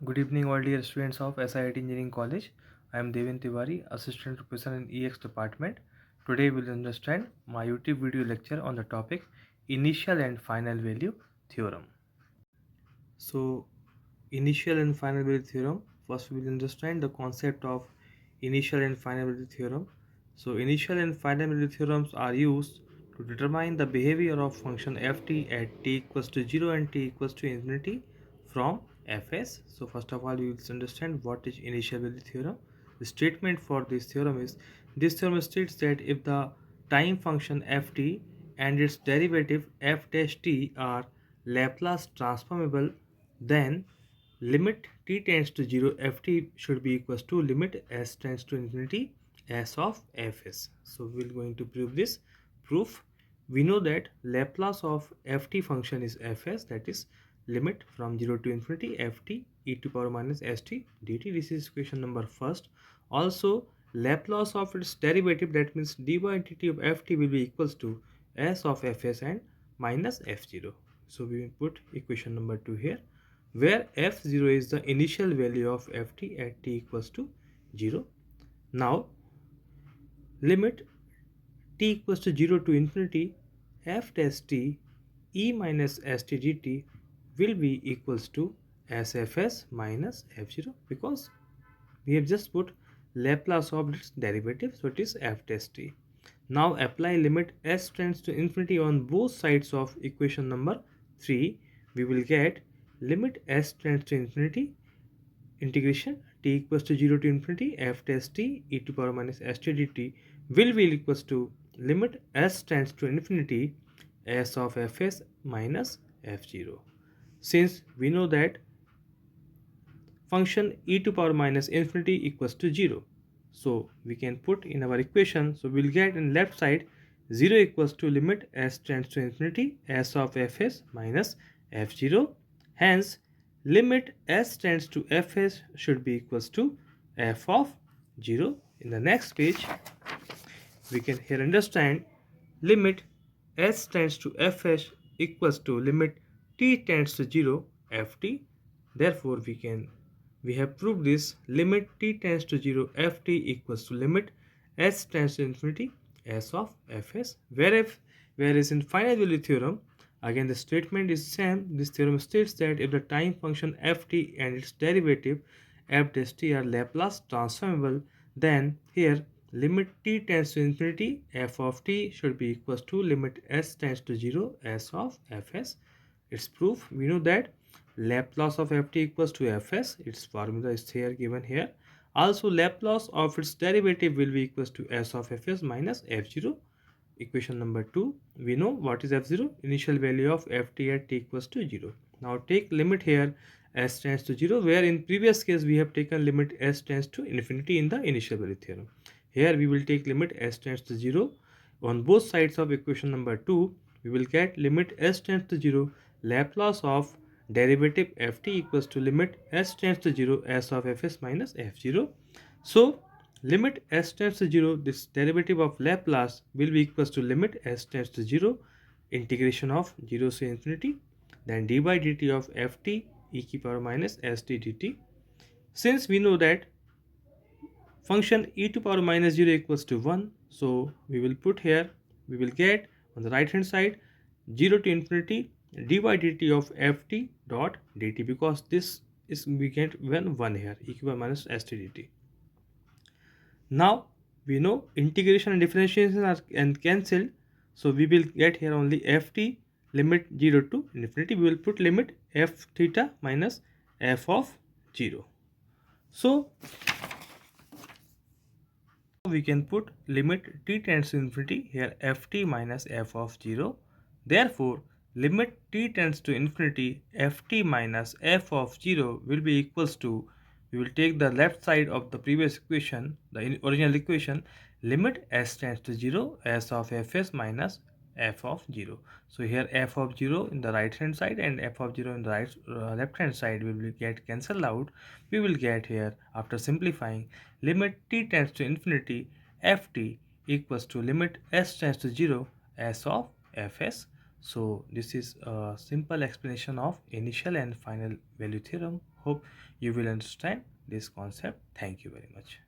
Good evening, all dear students of SIT Engineering College. I am Devin Tiwari, Assistant Professor in EX Department. Today we will understand my YouTube video lecture on the topic Initial and Final Value Theorem. So, initial and final value theorem. First, we will understand the concept of initial and final value theorem. So, initial and final value theorems are used to determine the behavior of function ft at t equals to 0 and t equals to infinity from fs. So, first of all, we will understand what is initial value theorem. The statement for this theorem is this theorem states that if the time function ft and its derivative f dash t are Laplace transformable, then limit t tends to 0 ft should be equals to limit s tends to infinity s of fs. So we will going to prove this proof. We know that Laplace of ft function is fs, that is limit from 0 to infinity ft e to power minus st dt. This is equation number first. Also Laplace of its derivative, that means dy dt of ft will be equals to s of fs and minus f0. So we will put equation number 2 here, where f0 is the initial value of ft at t equals to 0. Now limit t equals to 0 to infinity f dash t e minus st dt will be equals to sfs minus f0, because we have just put Laplace of its derivative, so it is f dash t. Now apply limit s tends to infinity on both sides of equation number 3. We will get limit s tends to infinity integration t equals to 0 to infinity f dash t e to power minus st dt will be equals to limit s tends to infinity s of fs minus f0. Since we know that function e to power minus infinity equals to 0, so we can put in our equation, so we'll get in left side 0 equals to limit s tends to infinity s of fs minus f0. Hence limit s tends to fs should be equals to f of 0. In the next page we can here understand limit s tends to fs equals to limit t tends to 0 ft. Therefore we have proved this limit t tends to 0 ft equals to limit s tends to infinity s of fs. Whereas in final value theorem, again the statement is same. This theorem states that if the time function ft and its derivative f dash t are Laplace transformable, then here limit t tends to infinity f of t should be equals to limit s tends to 0 s of fs. Its proof, we know that Laplace of ft equals to fs. Its formula is here given here. Also Laplace of its derivative will be equals to s of fs minus f0. Equation number 2, we know what is f0, initial value of ft at t equals to 0. Now take limit here s tends to 0, where in previous case we have taken limit s tends to infinity in the initial value theorem. Here we will take limit s tends to 0 on both sides of equation number 2. We will get limit s tends to 0 Laplace of derivative ft equals to limit s tends to 0 s of fs minus f0. So limit s tends to 0, this derivative of Laplace will be equals to limit s tends to 0 integration of 0 to infinity, then d by dt of ft e to power minus st dt. Since we know that function e to power minus 0 equals to 1, so we will put here, we will get on the right hand side 0 to infinity dy dt of ft dot dt, because this is we get when 1 here e to power minus st dt. Now we know integration and differentiation are and cancelled, so we will get here only ft limit 0 to infinity. We will put limit f theta minus f of 0. So we can put limit t tends to infinity here ft minus f of 0. Therefore limit t tends to infinity ft minus f of 0 will be equals to, we will take the left side of the previous equation, the original equation, limit s tends to 0 s of fs minus f of 0. So here f of 0 in the right hand side and f of 0 in the left hand side will get cancelled out. We will get here, after simplifying, limit t tends to infinity ft equals to limit s tends to 0 s of fs. So this is a simple explanation of initial and final value theorem. Hope you will understand this concept. Thank you very much.